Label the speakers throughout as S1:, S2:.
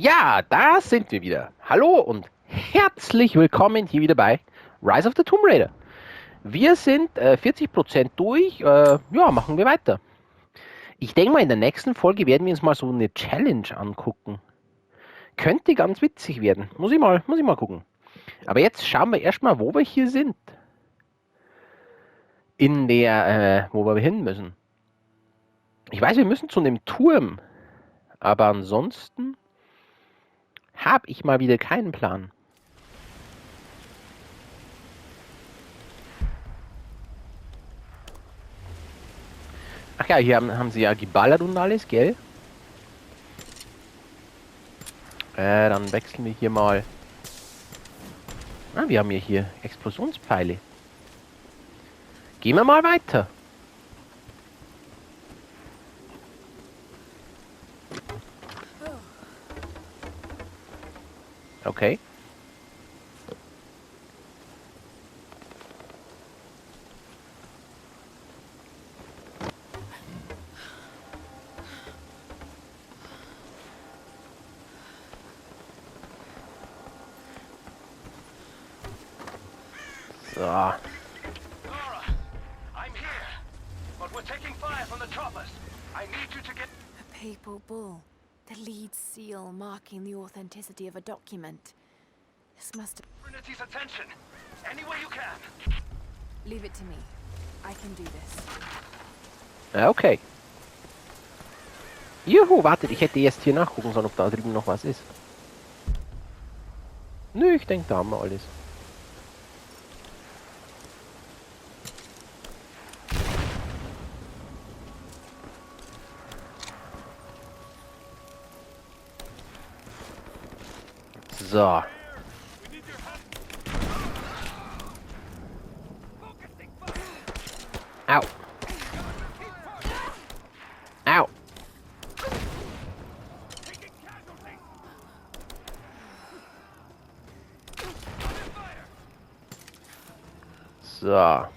S1: Ja, da sind wir wieder. Hallo und herzlich willkommen hier wieder bei Rise of the Tomb Raider. Wir sind 40% durch. Ja, machen wir weiter. Ich denke mal, in der nächsten Folge werden wir uns mal so eine Challenge angucken. Könnte ganz witzig werden. Muss ich mal gucken. Aber jetzt schauen wir erstmal, wo wir hier sind. In der, wo wir hin müssen. Ich weiß, wir müssen zu einem Turm. Aber ansonsten habe ich mal wieder keinen Plan. Ach ja, hier haben sie ja geballert und alles, gell? Dann wechseln wir hier mal. Ah, wir haben ja hier Explosionspfeile. Gehen wir mal weiter. Okay. So.
S2: Laura, I'm here, but we're taking fire from the choppers. I need you to get...
S3: A papal bull. The lead seal marking the authenticity of a document. This must have...
S2: Trinity's attention. Any way you can.
S3: Leave it to me. I can do this.
S1: Okay. Juhu, wartet, ich hätte erst hier nachgucken sollen, ob da drüben noch was ist. Nö, ich denke, da haben wir alles. So. Au. Au. So.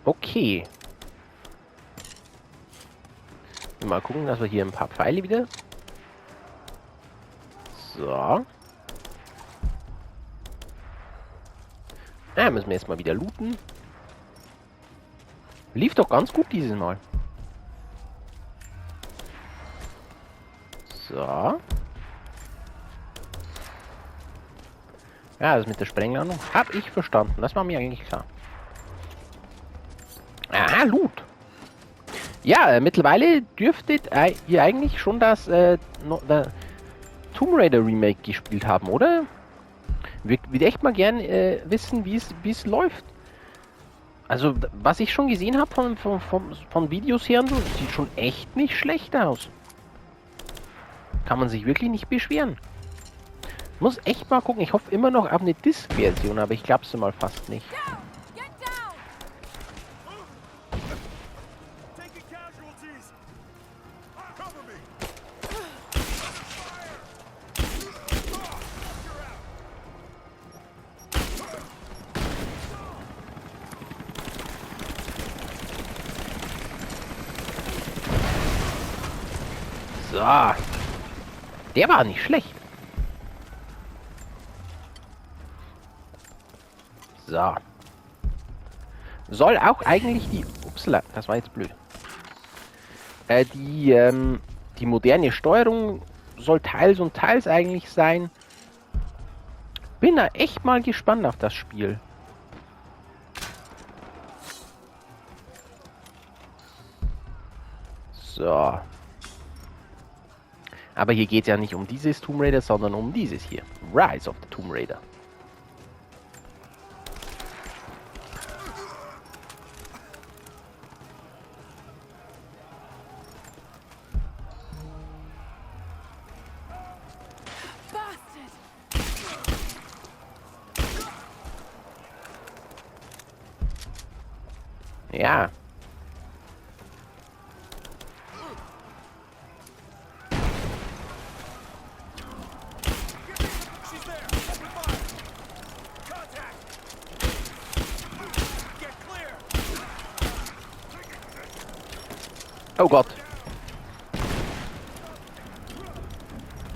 S1: Okay. Mal gucken, dass wir hier ein paar Pfeile wieder. So. Ja, müssen wir erstmal wieder looten. Lief doch ganz gut dieses Mal. So. Ja, das mit der Sprengladung habe ich verstanden. Das war mir eigentlich klar. Aha, Loot. Ja, mittlerweile dürftet ihr eigentlich schon das Tomb Raider Remake gespielt haben, oder? Würde echt mal gern wissen, wie es läuft. Also, was ich schon gesehen habe von Videos her, und so, sieht schon echt nicht schlecht aus. Kann man sich wirklich nicht beschweren. Muss echt mal gucken. Ich hoffe immer noch auf eine Disc-Version, aber ich glaube es mal fast nicht. So. Der war nicht schlecht. So. Soll auch eigentlich die... Upsala, das war jetzt blöd. Die moderne Steuerung soll teils und teils eigentlich sein. Bin da echt mal gespannt auf das Spiel. So. Aber hier geht es ja nicht um dieses Tomb Raider, sondern um dieses hier. Rise of the Tomb Raider. Ja.
S2: She's there. Open fire. Contact. Get clear.
S1: Oh Gott.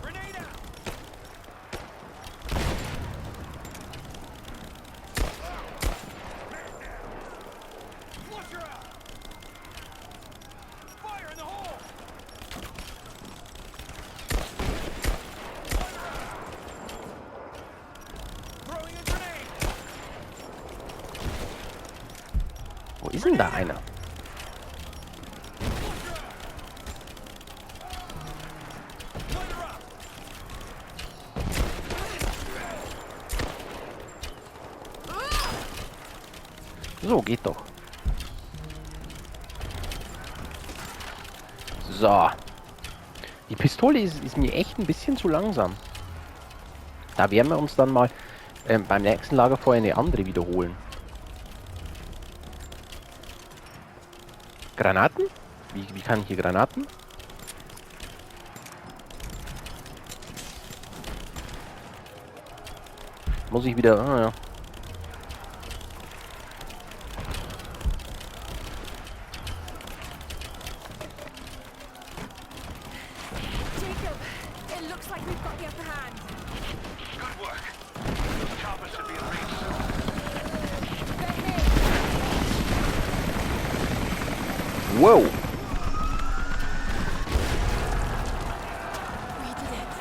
S2: Grenade out. Flush her out. Fire in the hole. Throwing a grenade.
S1: Wo ist denn da einer?
S2: Light her up.
S1: So, geht doch. So. Die Pistole ist mir echt ein bisschen zu langsam. Da werden wir uns dann mal beim nächsten Lagerfeuer eine andere wiederholen. Granaten? Wie kann ich hier Granaten? Muss ich wieder... Ah, ja.
S3: Jacob, it looks like we've got the upper hand.
S2: Good work. Those choppers should be in range soon.
S3: They're here.
S1: Wow.
S3: We did it.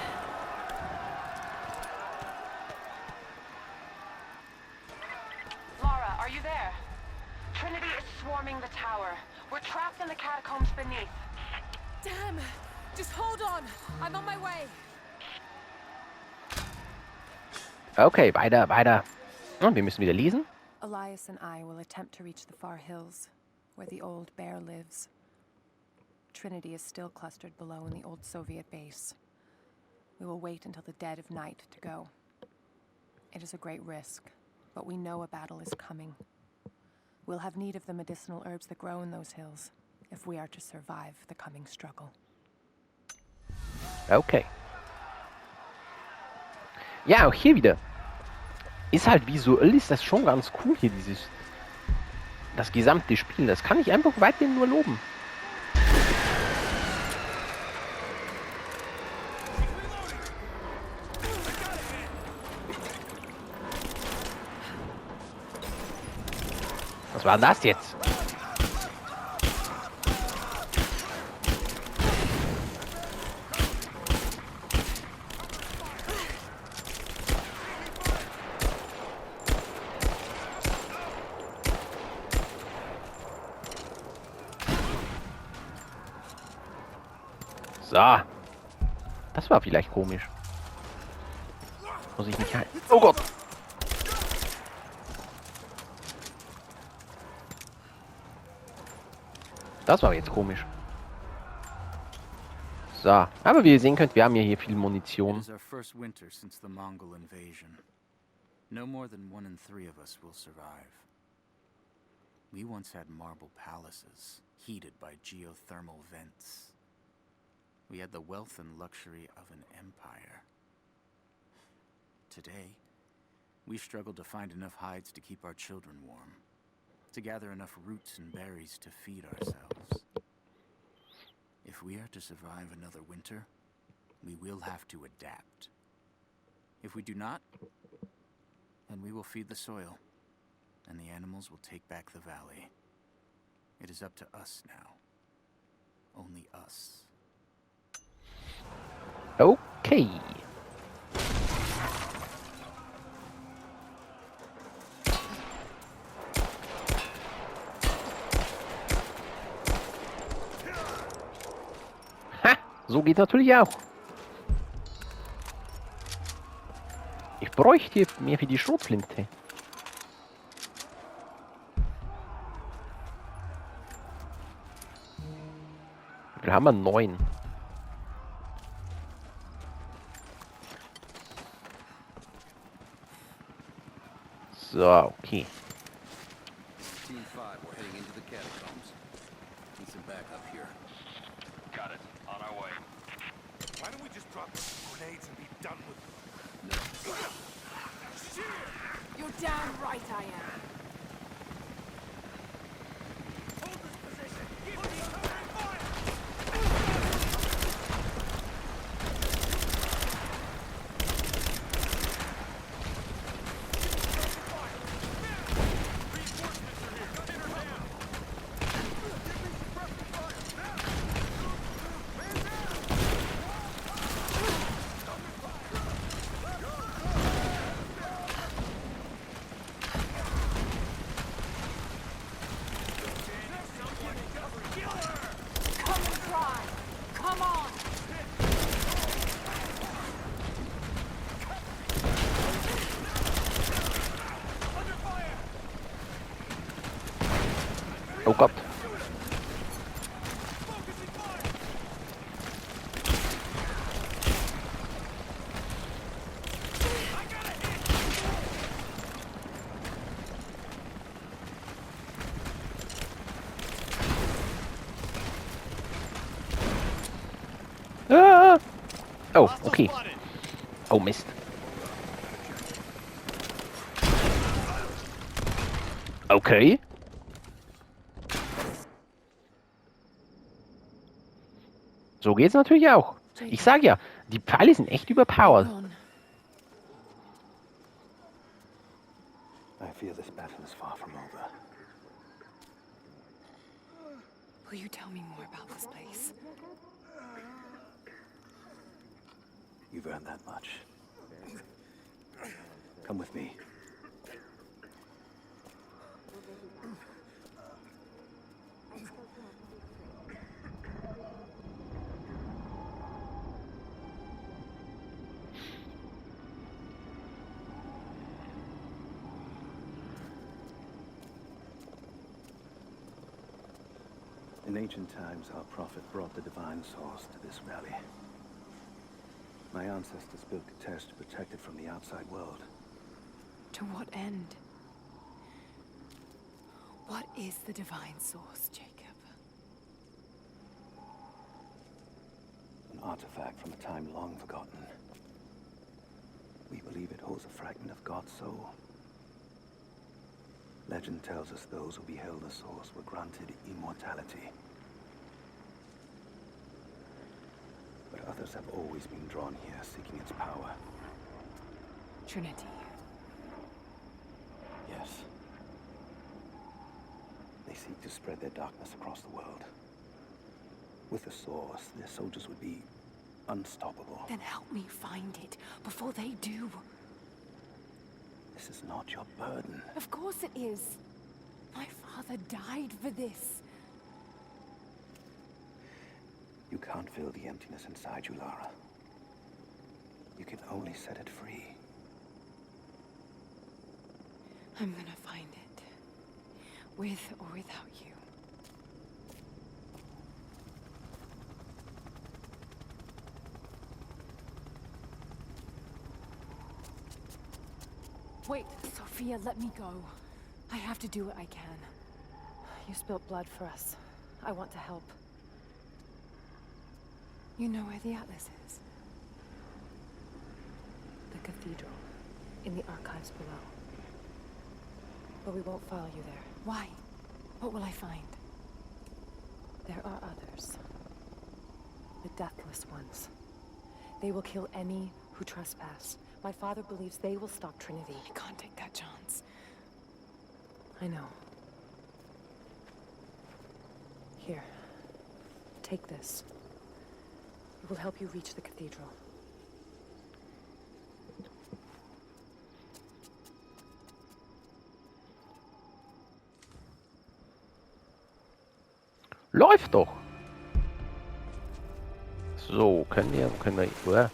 S4: Laura, are you there? Trinity is swarming the tower. We're trapped in the catacombs beneath.
S3: Damn! Just hold on. I'm on my way.
S1: Okay, weiter, weiter. Und wir müssen wieder lesen.
S5: Elias and I will attempt to reach the far hills, where the old bear lives. Trinity is still clustered below in the old Soviet base. We will wait until the dead of night to go. It is a great risk, but we know a battle is coming. We'll have need of the medicinal herbs that grow in those hills, if we are to survive the coming struggle.
S1: Okay. Ja, auch hier wieder. Ist halt visuell, ist das schon ganz cool hier, das gesamte Spiel. Das kann ich einfach weiterhin nur loben. Was war denn das jetzt? So. Das war vielleicht komisch. Muss ich mich halten. Oh Gott. Das war jetzt komisch. So. Aber wie ihr sehen könnt, wir haben ja hier viel
S6: It
S1: Munition.
S6: is our first winter since the Mongol invasion. No more than 1 in 3 of us will survive. We once had marble palaces, heated by geothermal vents. We had the wealth and luxury of an empire. Today, we struggle to find enough hides to keep our children warm, to gather enough roots and berries to feed ourselves. If we are to survive another winter, we will have to adapt. If we do not, then we will feed the soil, and the animals will take back the valley. It is up to us now. Only us.
S1: Okay. Ha! So geht natürlich auch. Ich bräuchte mehr für die Schrotflinte. Wir haben 9. So, okay.
S7: Team 5, we're heading into the
S3: Damn right I am.
S1: Oh Gott. Ah! Oh, okay. Oh Mist. Okay. So geht's natürlich auch. Ich sag ja, die Pfeile sind echt überpowered.
S7: I fear this battle is far from over.
S5: Will you tell me more about this place?
S7: You've earned that much. Come with me. In ancient times, our prophet brought the divine source to this valley. My ancestors built a test to protect it from the outside world.
S5: To what end? What is the divine source, Jacob?
S7: An artifact from a time long forgotten. We believe it holds a fragment of God's soul. Legend tells us those who beheld the source were granted immortality. But others have always been drawn here, seeking its power.
S5: Trinity.
S7: Yes. They seek to spread their darkness across the world. With the source, their soldiers would be unstoppable.
S5: Then help me find it before they do.
S7: This is not your burden.
S5: Of course it is. My father died for this.
S7: You can't fill the emptiness inside you, Lara. You can only set it free.
S5: I'm gonna find it. With or without you.
S3: Wait, Sophia, let me go. I have to do what I can.
S5: You spilled blood for us. I want to help. You know where the Atlas is? The cathedral. In the archives below. But we won't follow you there.
S3: Why? What will I find?
S5: There are others. The deathless ones. They will kill any who trespass. My father believes they will stop Trinity.
S3: I can't take that chance.
S5: I know. Here. Take this. It will help you reach the cathedral.
S1: Läuft doch. So, können wir... Uah.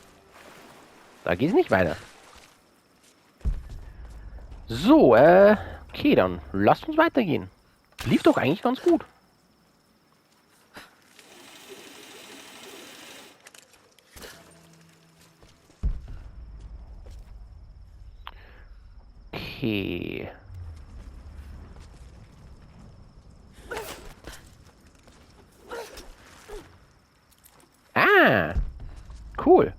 S1: Da geht's nicht weiter. So, okay, dann lasst uns weitergehen. Lief doch eigentlich ganz gut. Okay. Ah, cool.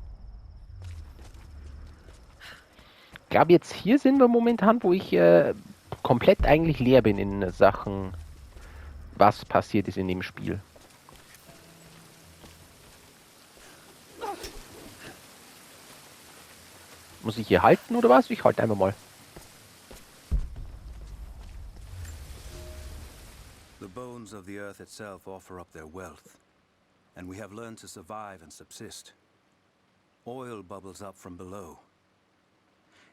S1: glaube, jetzt hier sind wir momentan, wo ich komplett eigentlich leer bin in Sachen, was passiert ist in dem Spiel. Muss ich hier halten oder was? Ich halte einfach mal.
S7: The bones of the earth itself offer up their wealth, and we have learned to survive and subsist. Oil bubbles up from below.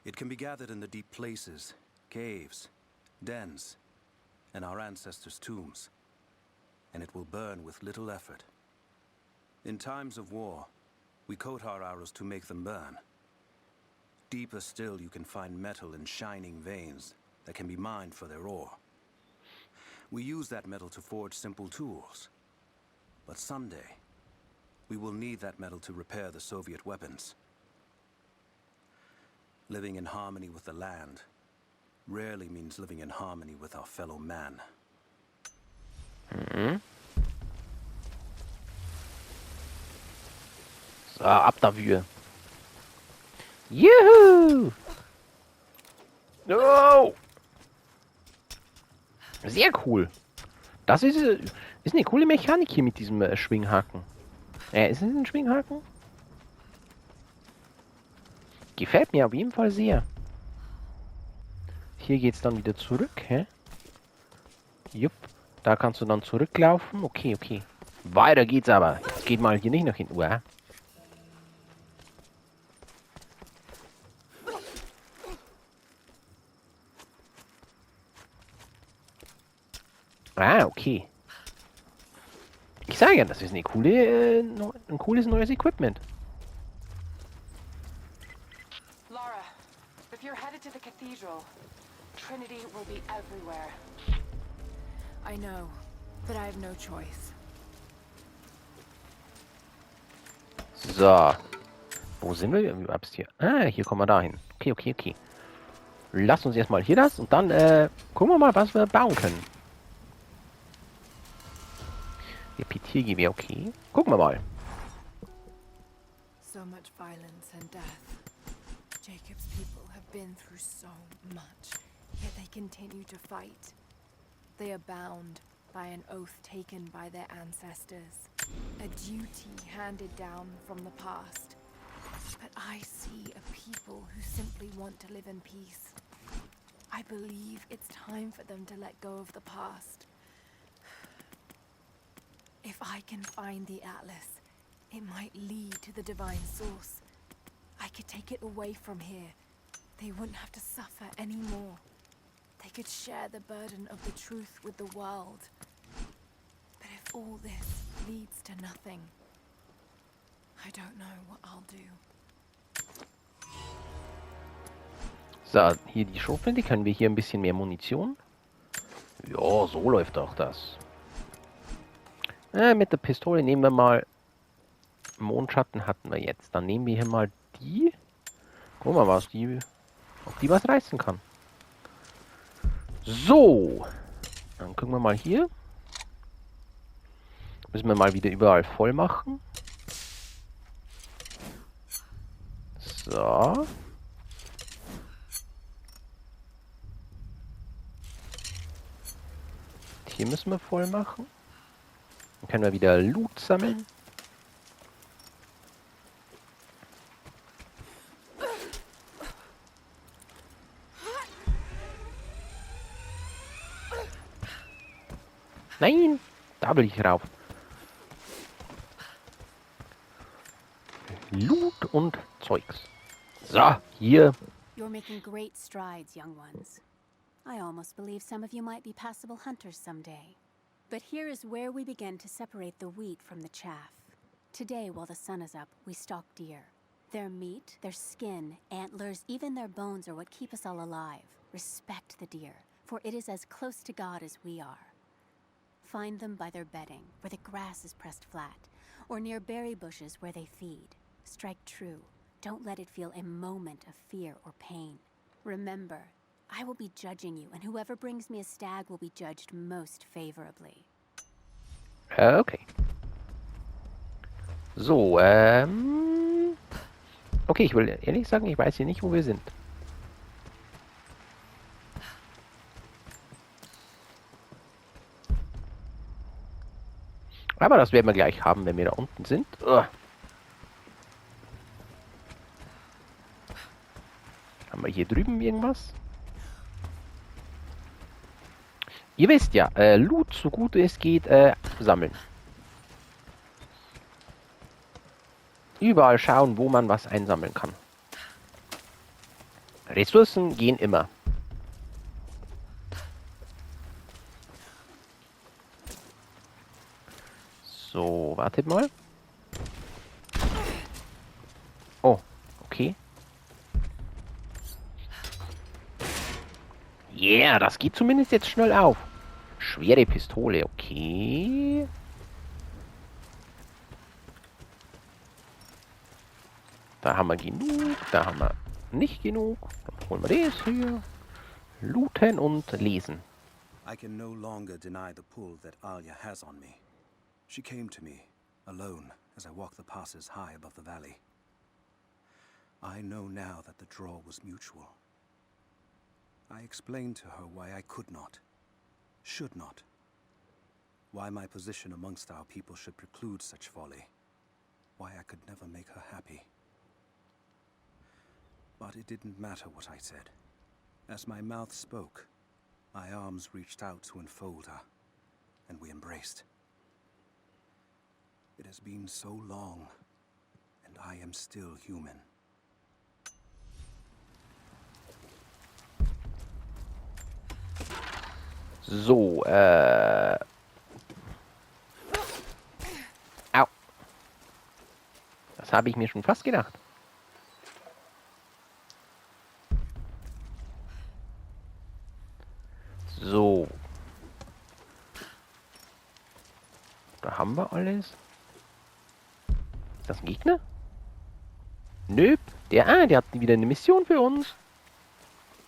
S7: It can be gathered in the deep places, caves, dens, and our ancestors' tombs, and it will burn with little effort. In times of war, we coat our arrows to make them burn. Deeper still, you can find metal in shining veins that can be mined for their ore. We use that metal to forge simple tools. But someday, we will need that metal to repair the Soviet weapons. Living in harmony with the land rarely means living in harmony with our fellow man.
S1: Mhm. So, ab dafür. Juhu! No! Sehr cool. Das ist eine coole Mechanik hier mit diesem Schwinghaken. Ist es ein Schwinghaken? Gefällt mir auf jeden Fall sehr. Hier geht's dann wieder zurück, hä? Jupp. Da kannst du dann zurücklaufen. Okay, okay. Weiter geht's aber. Jetzt geht mal hier nicht nach hinten. Okay. Ich sage ja, das ist eine coole, ein cooles neues Equipment.
S4: Lara, if you're headed to the cathedral, Trinity will be everywhere.
S3: I know, but I have no choice.
S1: So. Wo sind wir überhaupt hier? Hier kommen wir dahin. Okay, okay, okay. Lass uns erstmal hier das und dann gucken wir mal, was wir bauen können. Repetiergewehr, okay. Gucken wir mal.
S3: So much violence and death. Jacob's people have been through so much, yet they continue to fight. They are bound by an oath taken by their ancestors, a duty handed down from the past. But I see a people who simply want to live in peace. I believe it's time for them to let go of the past. If I can find the Atlas, it might lead to the divine source. I could take it away from here. They wouldn't have to suffer anymore. They could share the burden of the truth with the world. But if all this leads to nothing, I don't know what I'll do.
S1: So, hier die Schrotflinte. Können wir hier ein bisschen mehr Munition? Ja, so läuft auch das. Mit der Pistole nehmen wir mal... Mondschatten hatten wir jetzt. Dann nehmen wir hier mal die. Guck mal, ob die was reißen kann. So. Dann gucken wir mal hier. Müssen wir mal wieder überall voll machen. So. Hier müssen wir voll machen. Dann können wir wieder Loot sammeln. Nein, da will ich rauf. Loot und Zeugs. So, hier.
S8: You're making great strides, young ones. I almost believe some of you might be passable hunters someday. But here is where we begin to separate the wheat from the chaff. Today, while the sun is up, we stalk deer. Their meat, their skin, antlers, even their bones are what keep us all alive. Respect the deer, for it is as close to God as we are. Find them by their bedding, where the grass is pressed flat, or near berry bushes where they feed. Strike true. Don't let it feel a moment of fear or pain. Remember, I will be judging you, and whoever brings me a stag will be judged most favorably.
S1: Okay. So, okay, ich will ehrlich sagen, ich weiß hier nicht, wo wir sind. Aber das werden wir gleich haben, wenn wir da unten sind. Haben wir hier drüben irgendwas? Ihr wisst ja, Loot, so gut es geht, sammeln. Überall schauen, wo man was einsammeln kann. Ressourcen gehen immer. So, wartet mal. Oh, okay. Yeah, das geht zumindest jetzt schnell auf. Schwere Pistole, okay. Da haben wir genug, da haben wir nicht genug. Dann holen wir das hier. Looten und lesen.
S7: I can no longer deny the pull that Alia has on me. She came to me, alone, as I walked the passes high above the valley. I know now that the draw was mutual. I explained to her why I could not, should not. Why my position amongst our people should preclude such folly. Why I could never make her happy. But it didn't matter what I said. As my mouth spoke, my arms reached out to enfold her, and we embraced. It has been so long, and I am still human.
S1: So, Au. Das habe ich mir schon fast gedacht. So. Da haben wir alles. Ist das ein Gegner? Nö. Der hat wieder eine Mission für uns.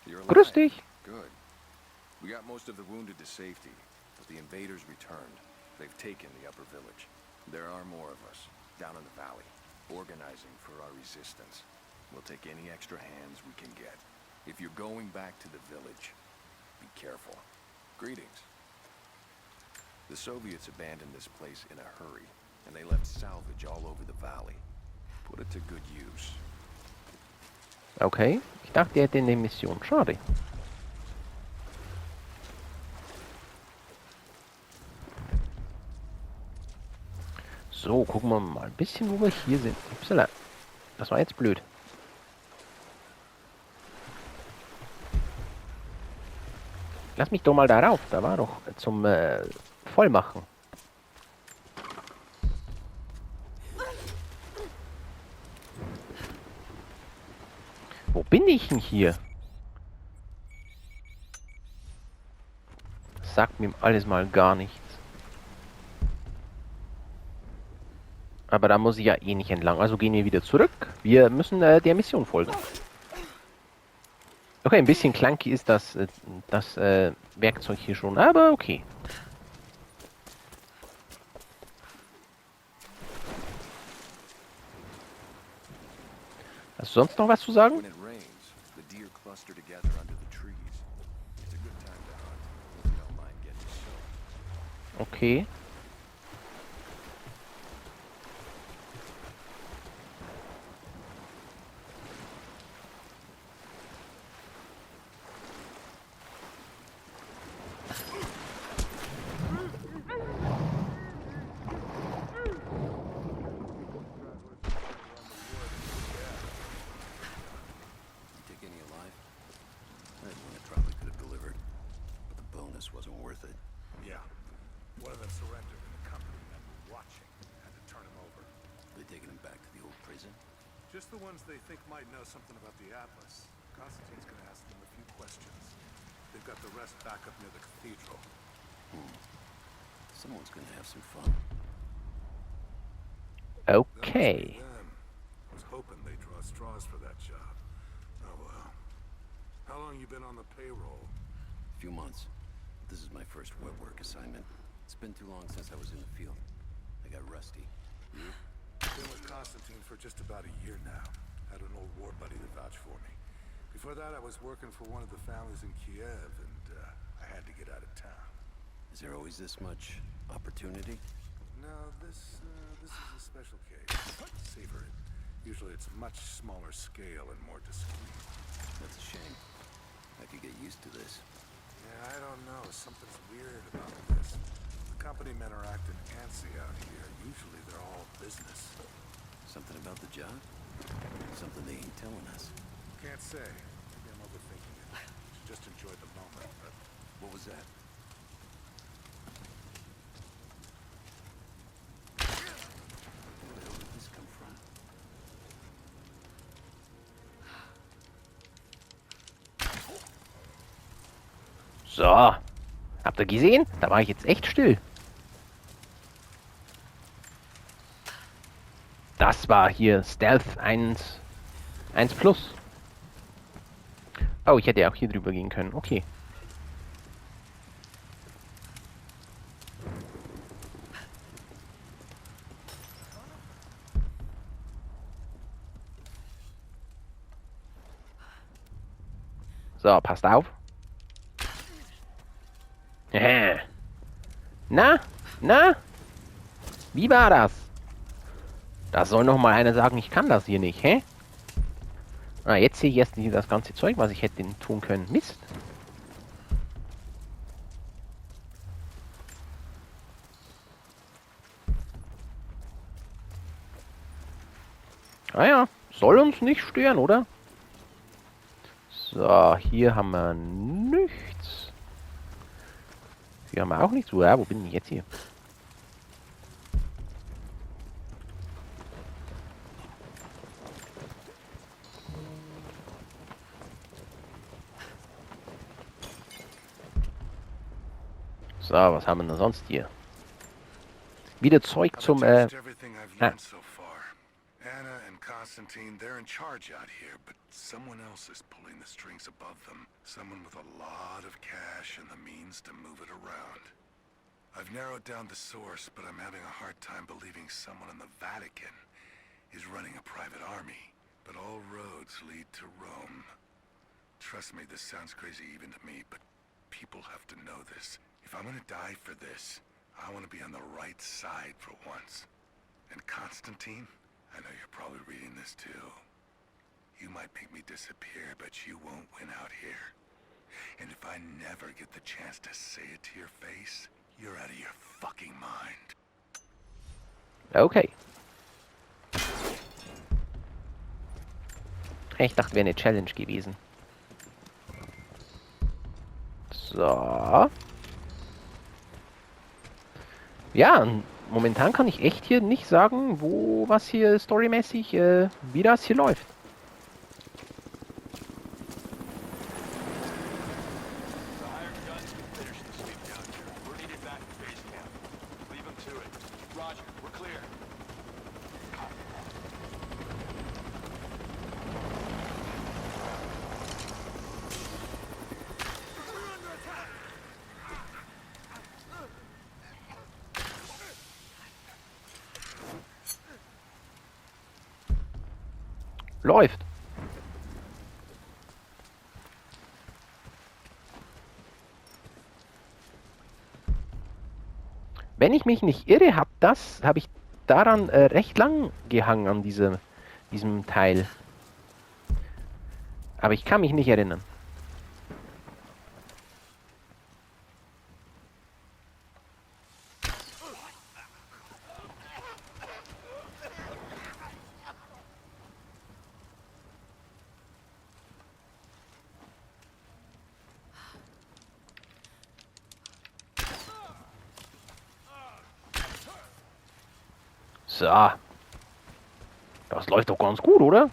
S1: Grüß dich.
S9: Good. We got most of the wounded to safety, but the invaders returned. They've taken the upper village. There are more of us, down in the valley, organizing for our resistance. We'll take any extra hands we can get. If you're going back to the village, be careful. Greetings. The Soviets abandoned this place in a hurry, and they left salvage all over the valley. Put it to good use.
S1: Okay. Ich dachte, er hätte eine Mission. Schade. So, gucken wir mal ein bisschen, wo wir hier sind. Upsala. Das war jetzt blöd. Lass mich doch mal da rauf. Da war doch zum Vollmachen. Wo bin ich denn hier? Das sagt mir alles mal gar nichts. Aber da muss ich ja eh nicht entlang. Also gehen wir wieder zurück. Wir müssen der Mission folgen. Okay, ein bisschen clunky ist das Werkzeug hier schon. Aber okay. Hast du sonst noch was zu sagen? Okay.
S2: Just the ones they think might know something about the Atlas. Constantine's gonna ask them a few questions. They've got the rest back up near the cathedral.
S6: Someone's gonna have some fun.
S1: Okay.
S2: I was hoping they'd draw straws for that job. Oh well. How long you been on the payroll?
S6: A few months. This is my first wet work assignment. It's been too long since I was in the field. I got rusty. You?
S2: Been with Constantine for just about a year now. Had an old war buddy to vouch for me. Before that, I was working for one of the families in Kiev, and I had to get out of town.
S6: Is there always this much opportunity?
S2: No, this is a special case. Savor it. Usually it's much smaller scale and more discreet.
S9: That's a shame. I could get used to this.
S2: Yeah, I don't know. Something's weird about this. The company men are acting antsy out here. Usually they're all business.
S9: Something about the job? Something they ain't telling us.
S2: Can't say. Maybe I'm overthinking it. Should just enjoy the moment, but...
S9: What was that? Where the hell did this come from?
S1: So. Habt ihr gesehen? Da war ich jetzt echt still. Das war hier Stealth 1 Plus. Oh, ich hätte ja auch hier drüber gehen können. Okay. So, passt auf. Na? Na? Wie war das? Da soll noch mal einer sagen, ich kann das hier nicht, hä? Ah, jetzt sehe ich erst nicht das ganze Zeug, was ich hätte tun können. Mist. Ah ja, soll uns nicht stören, oder? So, hier haben wir nichts. Hier haben wir auch nichts. Ja, wo bin ich jetzt hier? So, was haben wir denn sonst hier? Wieder Zeug zum,
S2: everything I've learned so far. Anna and Constantine, they're in charge out here, but someone else is pulling the strings above them. Someone with a lot of cash and the means to move it around. I've narrowed down the source, but I'm having a hard time believing someone in the Vatican is running a private army. But all roads lead to Rome. Trust me, this sounds crazy even to me, but people have to know this. If I'm gonna die for this, I want to be on the right side for once. And Constantine, I know you're probably reading this too. You might make me disappear, but you won't win out here. And if I never get the chance to say it to your face, you're out of your fucking mind.
S1: Okay. Ich dachte, wäre eine Challenge gewesen. So. Ja, und momentan kann ich echt hier nicht sagen, was hier storymäßig, wie das hier läuft. Läuft. Wenn ich mich nicht irre, habe ich daran recht lang gehangen an diesem Teil. Aber ich kann mich nicht erinnern. So. Das läuft doch ganz gut, oder?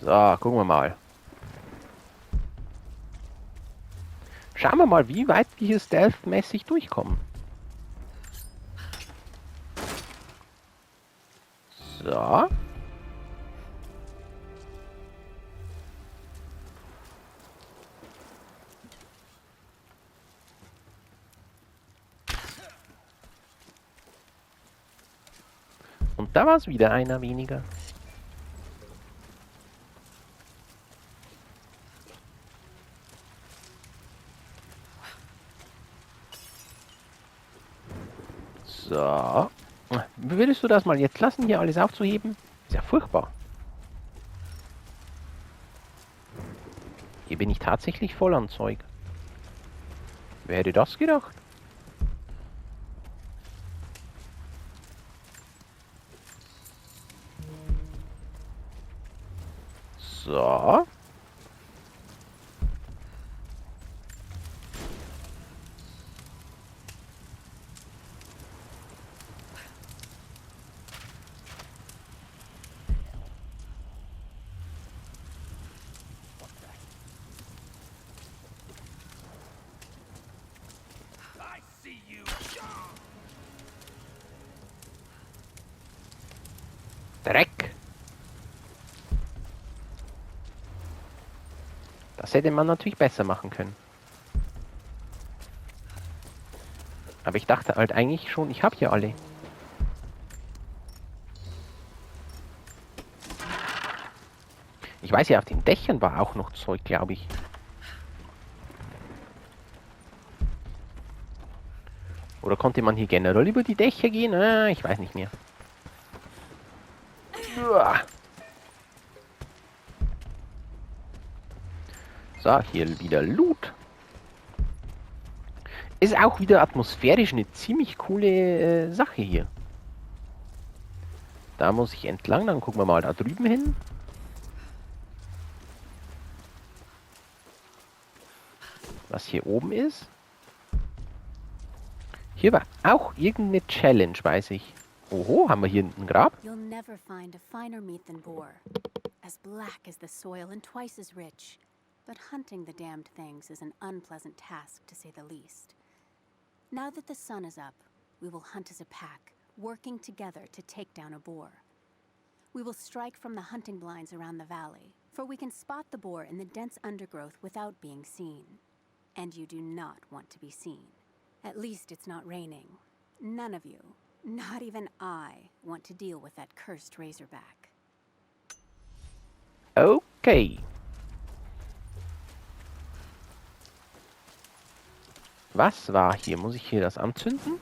S1: So, gucken wir mal. Schauen wir mal, wie weit wir hier stealth-mäßig durchkommen. So. Und da war es wieder einer weniger. So. Würdest du das mal jetzt lassen, hier alles aufzuheben? Ist ja furchtbar. Hier bin ich tatsächlich voll an Zeug. Wer hätte das gedacht? So. Dreck. Das hätte man natürlich besser machen können. Aber ich dachte halt eigentlich schon, ich habe hier alle. Ich weiß ja, auf den Dächern war auch noch Zeug, glaube ich. Oder konnte man hier generell über die Dächer gehen? Ich weiß nicht mehr. So, hier wieder Loot. Ist auch wieder atmosphärisch eine ziemlich coole Sache hier. Da muss ich entlang, dann gucken wir mal da drüben hin. Was hier oben ist. Hier war auch irgendeine Challenge, weiß ich. Oho, haben wir hier ein Grab?
S8: You'll never find a finer meat than boar. As black as the soil and twice as rich. But hunting the damned things is an unpleasant task, to say the least. Now that the sun is up, we will hunt as a pack, working together to take down a boar. We will strike from the hunting blinds around the valley, for we can spot the boar in the dense undergrowth without being seen. And you do not want to be seen. At least it's not raining. None of you, not even I, want to deal with that cursed razorback.
S1: Okay. Was war hier? Muss ich hier das anzünden?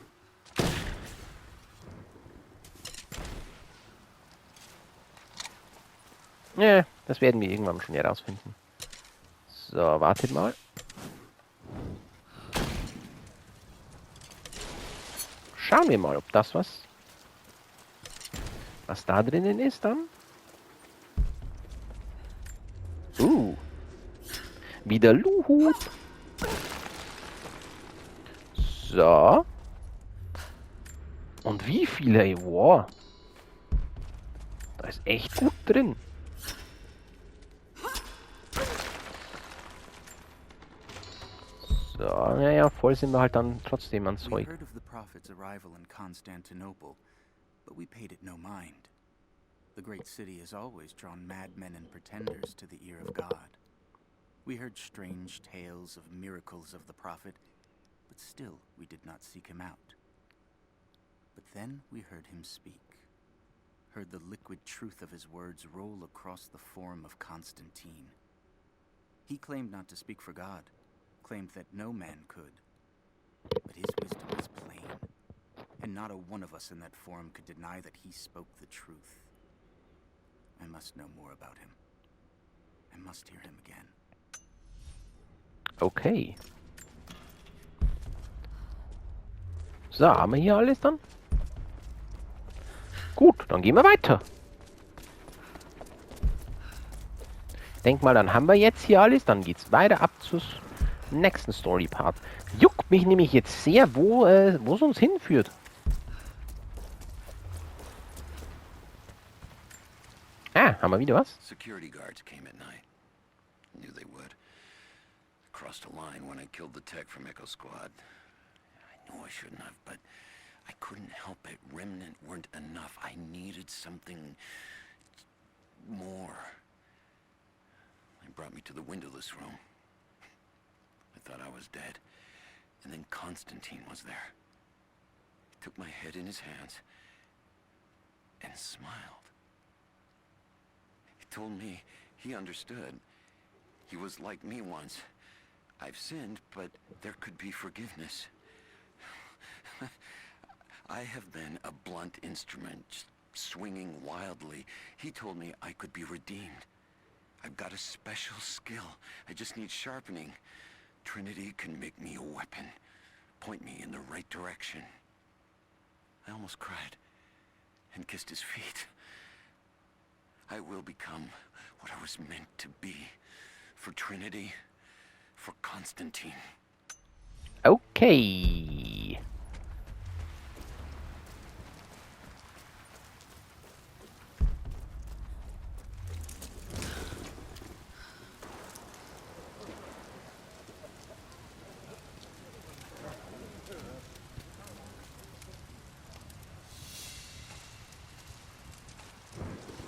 S1: Ja, das werden wir irgendwann schon herausfinden. So, wartet mal. Schauen wir mal, ob das was da drinnen ist dann. Wieder Luhut. So. Und wie viele? Wow. Da ist echt gut drin. So, naja, voll sind wir halt dann trotzdem an Zeug.
S6: We heard of the prophet's arrival in Constantinople, but we paid it no mind. The great city has always drawn madmen and pretenders to the ear of God. We heard strange tales of miracles of the prophet, but still we did not seek him out. But then we heard him speak, heard the liquid truth of his words roll across the forum of Constantine. He claimed not to speak for God, claimed that no man could, but his wisdom is plain, and not a one of us in that forum could deny that he spoke the truth. I must know more about him. I must hear him again.
S1: Okay. So, haben wir hier alles dann? Gut, dann gehen wir weiter. Ich denke mal, dann haben wir jetzt hier alles. Dann geht's weiter ab zum nächsten Story-Part. Juckt mich nämlich jetzt sehr, wo es uns hinführt. Ah, haben wir wieder was?
S9: Security guards came at night. Knew they would. Crossed a line when I killed the tech from Echo Squad. I know I shouldn't have, but I couldn't help it. Remnant weren't enough. I needed something more. They brought me to the windowless room. I thought I was dead. And then Constantine was there. He took my head in his hands and smiled. He told me he understood. He was like me once. I've sinned, but there could be forgiveness.
S10: I have been a blunt instrument, just swinging wildly. He told me I could be redeemed. I've got a special skill. I just need sharpening. Trinity can make me a weapon. Point me in the right direction. I almost cried and kissed his feet. I will become what I was meant to be. For Trinity, for Constantine.
S1: Okay.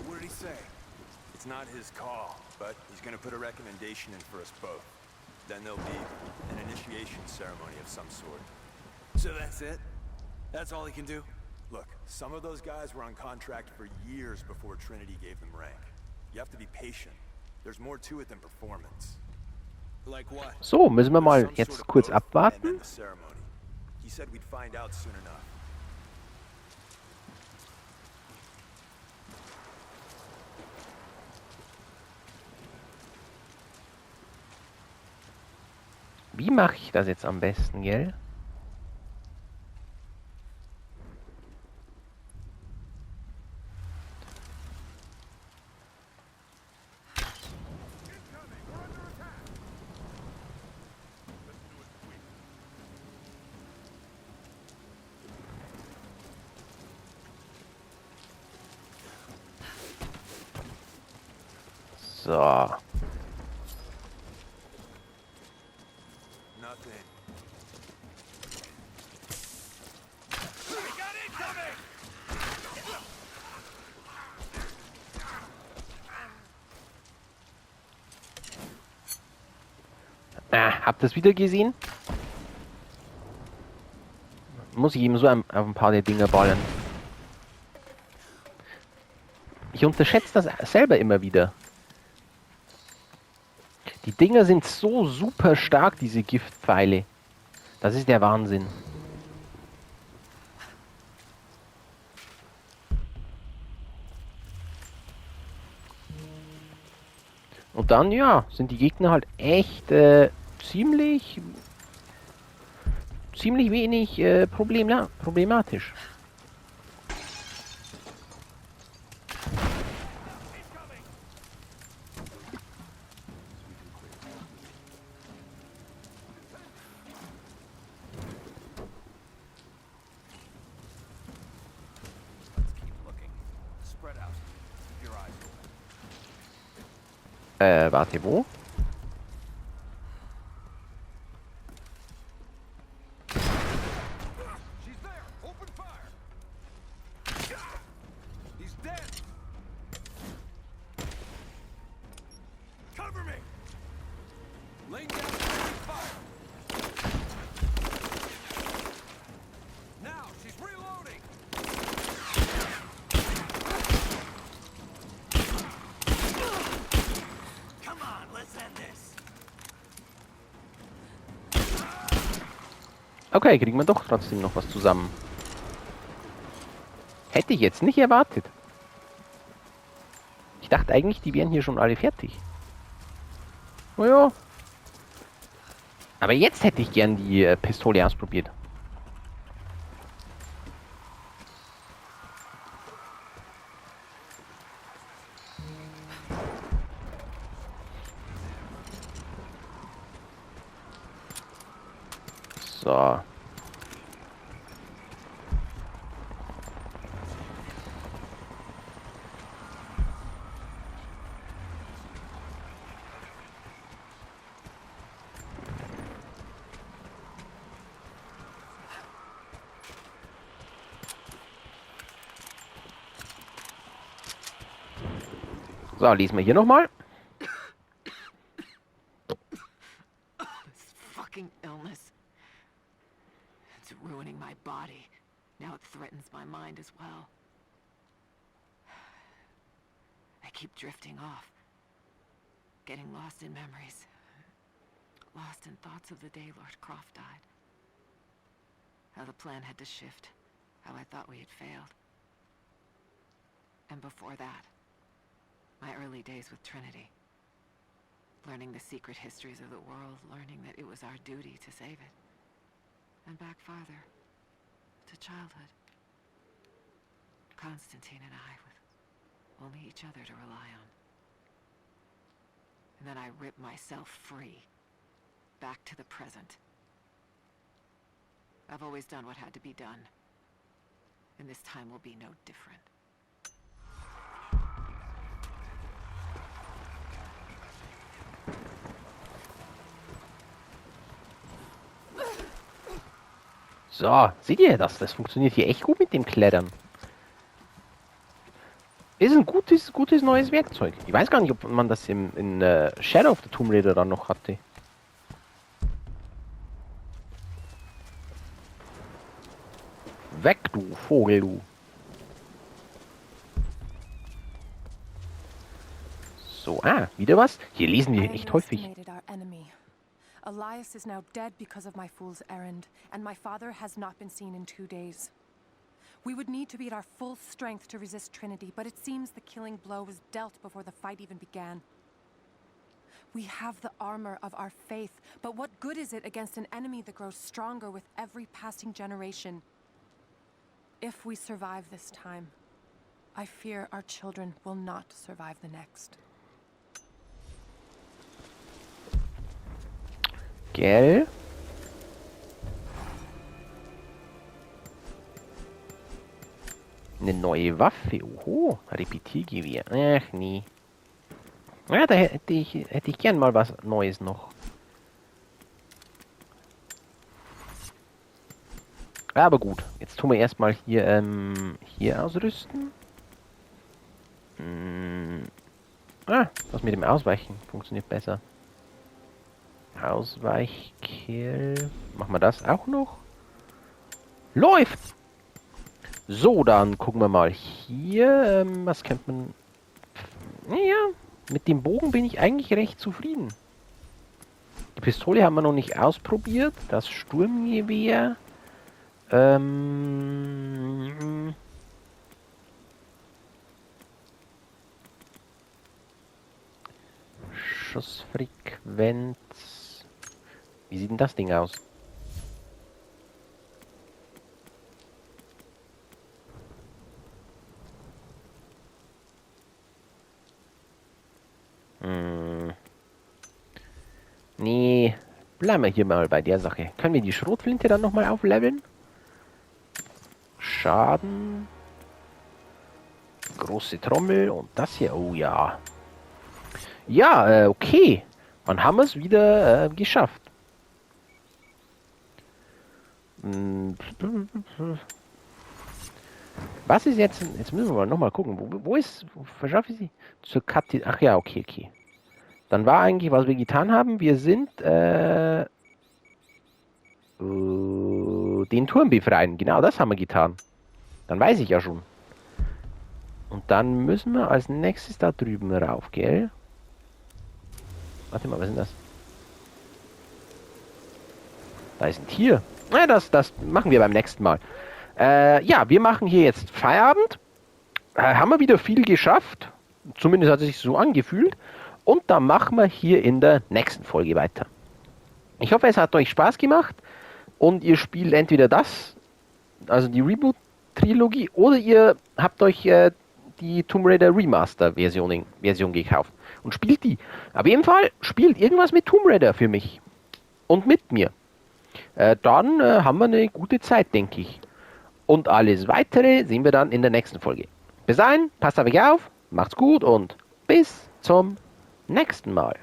S9: What did he say? It's not his call, but he's gonna put a recommendation in for us both. Then there'll be an initiation ceremony of some sort. So that's it? That's all he can do? Look, some of those guys were on contract for years before Trinity gave them rank. You have to be patient. There's more to it than performance. Like what?
S1: So, müssen wir mal
S9: Some
S1: jetzt
S9: sort of
S1: kurz
S9: oath and
S1: abwarten.
S9: then the ceremony. He said we'd find out soon enough.
S1: Wie mache ich das jetzt am besten, gell? So.
S9: Nothing.
S1: Habt ihr es wieder gesehen? Muss ich ihm so auf ein paar der Dinger ballern. Ich unterschätze das selber immer wieder. Die Dinger sind so super stark, diese Giftpfeile. Das ist der Wahnsinn. Und dann, ja, sind die Gegner halt echt ziemlich wenig problematisch. Warte, wo? Okay, kriegen wir doch trotzdem noch was zusammen. Hätte ich jetzt nicht erwartet. Ich dachte eigentlich, die wären hier schon alle fertig. Naja. Aber jetzt hätte ich gern die Pistole ausprobiert. So. So, lesen wir hier nochmal.
S4: This fucking illness. It's ruining my body. Now it threatens my mind as well. I keep drifting off. Getting lost in memories. Lost in thoughts of the day Lord Croft died. How the plan had to shift. how I thought we had failed. And before that, my early days with Trinity. Learning the secret histories of the world, learning that it was our duty to save it. And back farther, to childhood. Constantine and I, with only each other to rely on. And then I ripped myself free, back to the present. I've always done what had to be done, and this time will be no different.
S1: So, seht ihr das? Das funktioniert hier echt gut mit dem Klettern. Ist ein gutes neues Werkzeug. Ich weiß gar nicht, ob man das in Shadow of the Tomb Raider dann noch hatte. Weg, du Vogel, du. So, wieder was? Hier lesen wir echt häufig.
S5: Elias is now dead because of my fool's errand, and my father has not been seen in 2 days. We would need to be at our full strength to resist Trinity, but it seems the killing blow was dealt before the fight even began. We have the armor of our faith, but what good is it against an enemy that grows stronger with every passing generation? If we survive this time, I fear our children will not survive the next.
S1: Gell? Eine neue Waffe. Oho, Repetiergewehr. Ach nee. Ja, da hätte ich gern mal was Neues noch. Aber gut, jetzt tun wir erstmal hier ausrüsten. Das mit dem Ausweichen funktioniert besser. Ausweichkill. Machen wir das auch noch? Läuft! So, dann gucken wir mal hier. Was könnte man... Ja, mit dem Bogen bin ich eigentlich recht zufrieden. Die Pistole haben wir noch nicht ausprobiert. Das Sturmgewehr. Schussfrequenz. Wie sieht denn das Ding aus? Nee, bleiben wir hier mal bei der Sache. Können wir die Schrotflinte dann nochmal aufleveln? Schaden. Große Trommel und das hier. Oh ja. Ja, okay. Dann haben wir es wieder geschafft. Was ist jetzt... Jetzt müssen wir mal nochmal gucken. Wo ist... Verschaffe ich sie? Zur Kathi... Ach ja, okay. Dann war eigentlich, was wir getan haben. Wir sind... den Turm befreien. Genau, das haben wir getan. Dann weiß ich ja schon. Und dann müssen wir als nächstes da drüben rauf, gell? Warte mal, was ist denn das? Da ist ein Tier. Ja, das machen wir beim nächsten Mal. Ja, wir machen hier jetzt Feierabend. Haben wir wieder viel geschafft. Zumindest hat es sich so angefühlt. Und dann machen wir hier in der nächsten Folge weiter. Ich hoffe, es hat euch Spaß gemacht. Und ihr spielt entweder das, also die Reboot-Trilogie, oder ihr habt euch die Tomb Raider Remaster-Version gekauft. Und spielt die. Auf jeden Fall spielt irgendwas mit Tomb Raider für mich. Und mit mir. Dann haben wir eine gute Zeit, denke ich. Und alles Weitere sehen wir dann in der nächsten Folge. Bis dahin, passt auf euch auf, macht's gut und bis zum nächsten Mal.